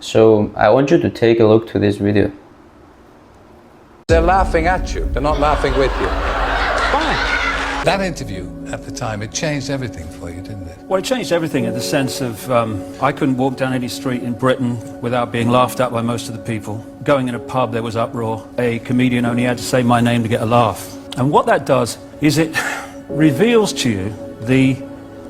So I want you to take a look to this video. They're laughing at you. They're not laughing with you. Fine. That interview at the time, it changed everything for you, didn't it? Well, it changed everything in the sense of I couldn't walk down any street in Britain without being laughed at by most of the people. Going in a pub, there was uproar. A comedian only had to say my name to get a laugh. And what that does is it reveals to you the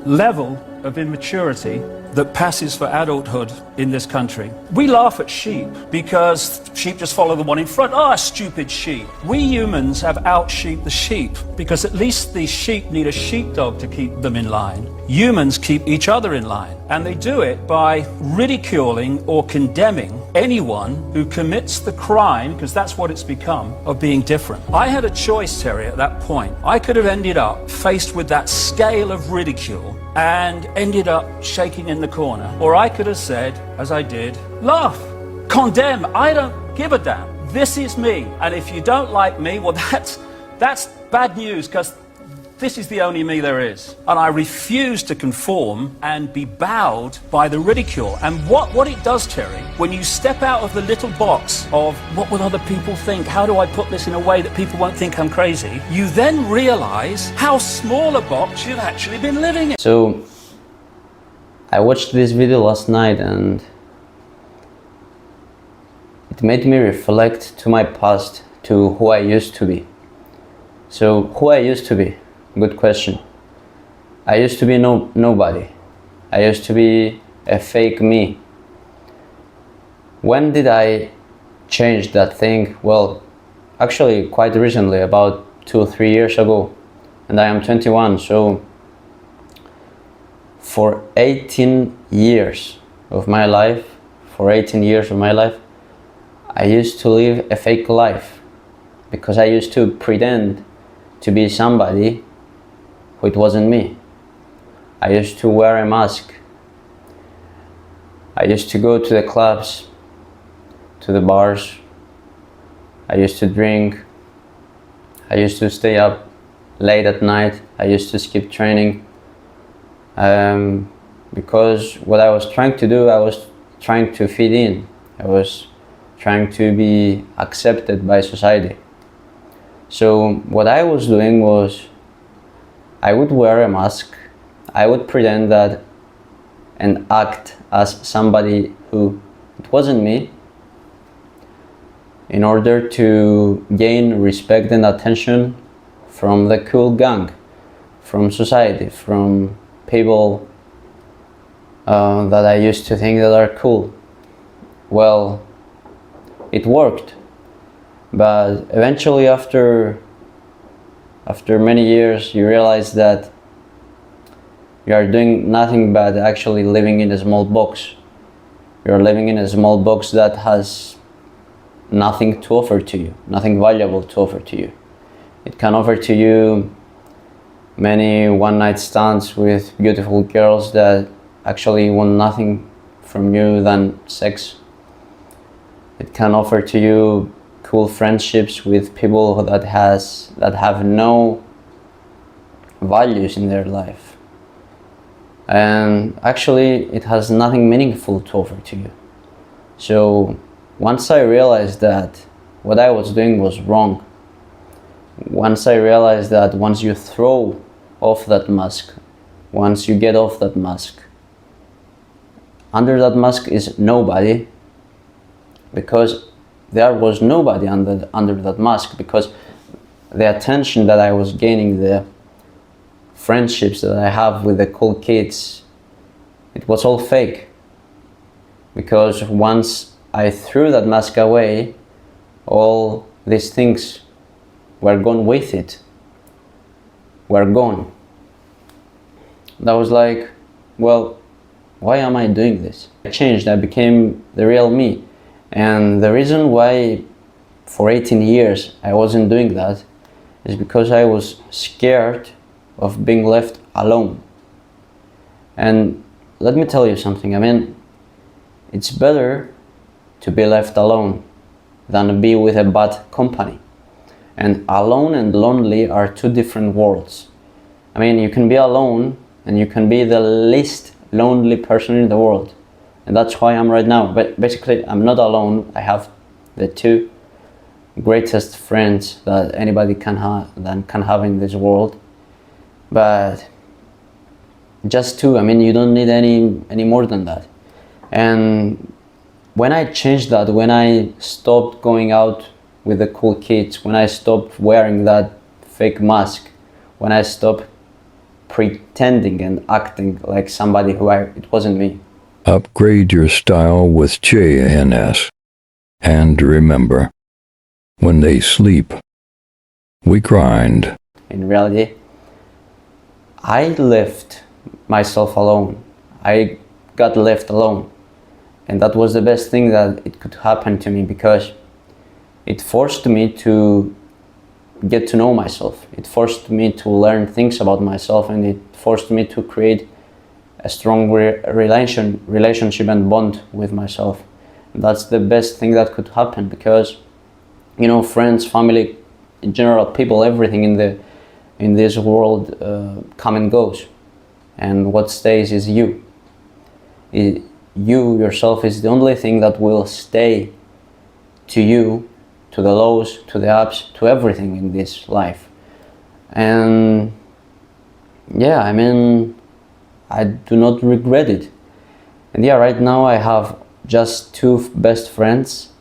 level of immaturity that passes for adulthood in this country. We laugh at sheep because sheep just follow the one in front. Ah, stupid sheep. We humans have out-sheeped the sheep because at least the sheep need a sheepdog to keep them in line. Humans keep each other in line, and they do it by ridiculing or condemning anyone who commits the crime, because that's what it's become, of being different. I had a choice, Terry, at that point. I could have ended up faced with that scale of ridicule and ended up shaking in the corner. Or I could have said, as I did, laugh, condemn, I don't give a damn. This is me. And if you don't like me, well, that's bad news, because this is the only me there is. And I refuse to conform and be bowed by the ridicule. And what it does, Terry, when you step out of the little box of what will other people think, how do I put this in a way that people won't think I'm crazy, you then realize how small a box you've actually been living in. So I watched this video last night and it made me reflect to my past, to who I used to be. So who I used to be? Good question. I used to be nobody. I used to be a fake me. When did I change that thing? Well, actually quite recently, about 2 or 3 years ago, and I am 21, so for 18 years of my life, I used to live a fake life because I used to pretend to be somebody who it wasn't me. I used to wear a mask. I used to go to the clubs, to the bars. I used to drink. I used to stay up late at night. I used to skip training. Because what I was trying to do, I was trying to fit in. I was trying to be accepted by society. So what I was doing was I would wear a mask, I would pretend that and act as somebody who it wasn't me in order to gain respect and attention from the cool gang, from society, from people that I used to think that are cool. Well, it worked, but eventually after many years you realize that you are doing nothing but actually living in a small box. You are living in a small box that has nothing to offer to you, nothing valuable to offer to you. It can offer to you many one-night stands with beautiful girls that actually want nothing from you than sex. It can offer to you cool friendships with people that have no values in their life, and actually it has nothing meaningful to offer to you. So once I realized that what I was doing was wrong, once I realized that once you throw off that mask, once you get off that mask, under that mask is nobody, because there was nobody under that mask, because the attention that I was gaining, the friendships that I have with the cool kids, it was all fake. Because once I threw that mask away, all these things were gone with it, were gone. That was like, well, why am I doing this? I changed, I became the real me. And the reason why for 18 years I wasn't doing that is because I was scared of being left alone. And let me tell you something, I mean, it's better to be left alone than be with a bad company. And alone and lonely are two different worlds. I mean, you can be alone and you can be the least lonely person in the world. and that's why I'm right now. But basically, I'm not alone. I have the two greatest friends that anybody can have in this world. But just two. I mean, you don't need any more than that. And when I changed that, when I stopped going out with the cool kids, when I stopped wearing that fake mask, when I stopped pretending and acting like somebody it wasn't me. Upgrade your style with JNS. And remember, when they sleep, we grind. In reality, I left myself alone. I got left alone. And that was the best thing that it could happen to me, because it forced me to get to know myself. It forced me to learn things about myself, and it forced me to create a strong relationship and bond with myself. And that's the best thing that could happen, because, you know, friends, family, in general, people, everything in this world come and goes, and what stays is you. You yourself is the only thing that will stay to you, to the lows, to the ups, to everything in this life. And yeah, I mean, I do not regret it. And yeah, right now I have just two best friends,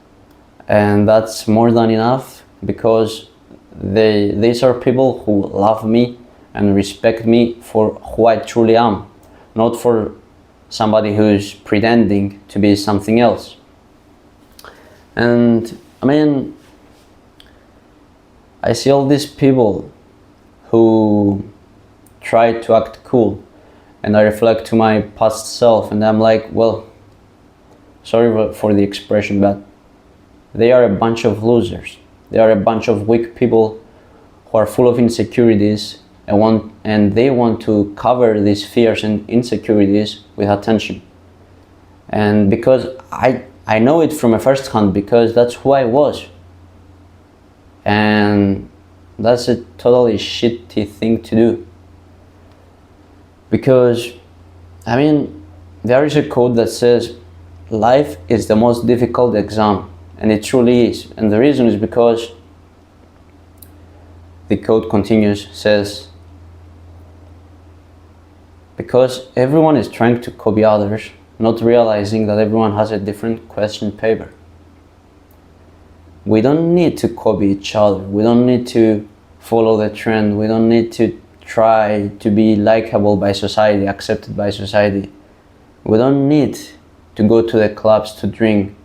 and that's more than enough, because these are people who love me and respect me for who I truly am, not for somebody who's pretending to be something else. And I mean, I see all these people who try to act cool, and I reflect to my past self, and I'm like, well, sorry for the expression, but they are a bunch of losers. They are a bunch of weak people who are full of insecurities and they want to cover these fears and insecurities with attention. And because I know it from a first hand, because that's who I was. And that's a totally shitty thing to do. Because, I mean, there is a quote that says, life is the most difficult exam, and it truly is. And the reason is because the quote continues, says, because everyone is trying to copy others, not realizing that everyone has a different question paper. We don't need to copy each other. We don't need to follow the trend. We don't need to try to be likable by society, accepted by society. We don't need to go to the clubs to drink,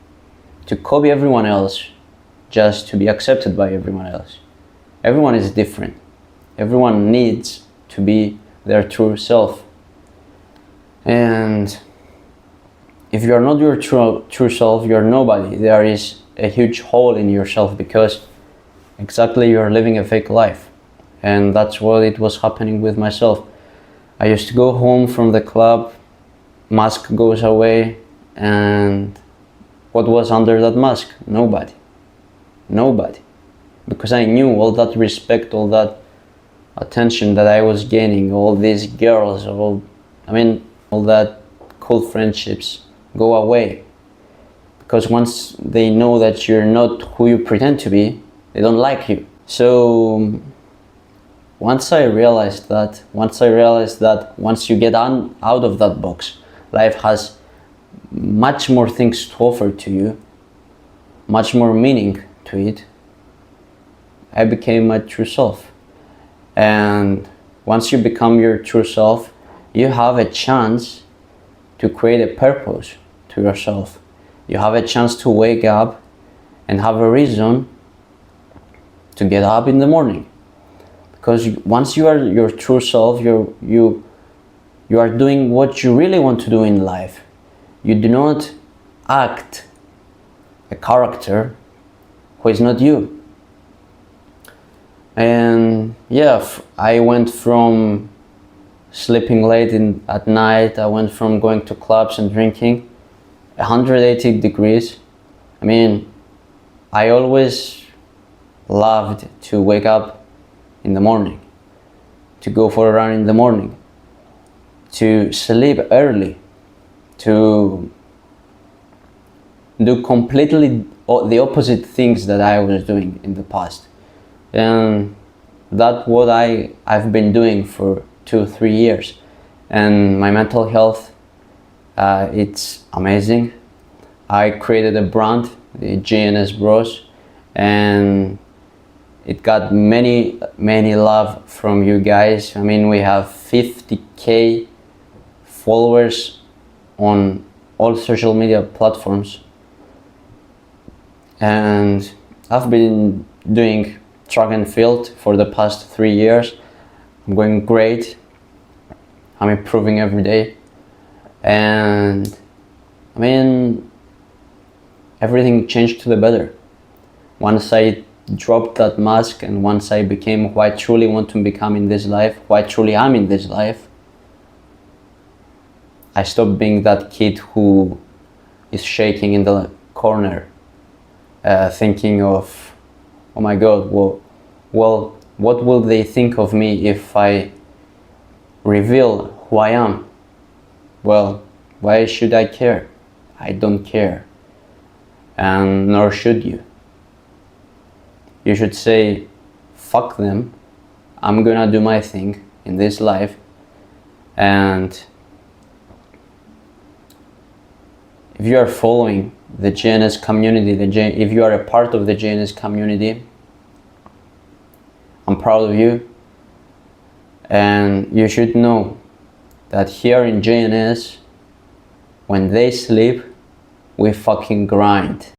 to copy everyone else, just to be accepted by everyone else. Everyone is different. Everyone needs to be their true self. And if you are not your true self, you're nobody. There is a huge hole in yourself, because exactly you're living a fake life. And that's what it was happening with myself. I used to go home from the club, mask goes away, and what was under that mask? Nobody. Nobody. Because I knew all that respect, all that attention that I was gaining, all these girls, all that cool friendships go away. Because once they know that you're not who you pretend to be, they don't like you. So once I realized that once you get out of that box, life has much more things to offer to you, much more meaning to it, I became my true self. And once you become your true self, you have a chance to create a purpose to yourself. You have a chance to wake up and have a reason to get up in the morning. Because once you are your true self, you are doing what you really want to do in life. You do not act a character who is not you. And yeah, I went from sleeping late at night, I went from going to clubs and drinking 180 degrees. I mean, I always loved to wake up in the morning, to go for a run in the morning, to sleep early, to do completely the opposite things that I was doing in the past. And that's what I've been doing for 2-3 years. And my mental health, it's amazing. I created a brand, the GNS Bros, and it got many love from you guys. I mean, we have 50k followers on all social media platforms, and I've been doing track and field for the past 3 years. I'm going great. I'm improving every day, and I mean, everything changed to the better once I dropped that mask, and once I became who I truly want to become in this life, who I truly am in this life. I stopped being that kid who is shaking in the corner, thinking of, oh my God, well, what will they think of me if I reveal who I am? Well, why should I care? I don't care, and nor should you. You should say, fuck them, I'm gonna do my thing in this life, and if you are following the GNS community, if you are a part of the GNS community, I'm proud of you, and you should know that here in GNS, when they sleep, we fucking grind.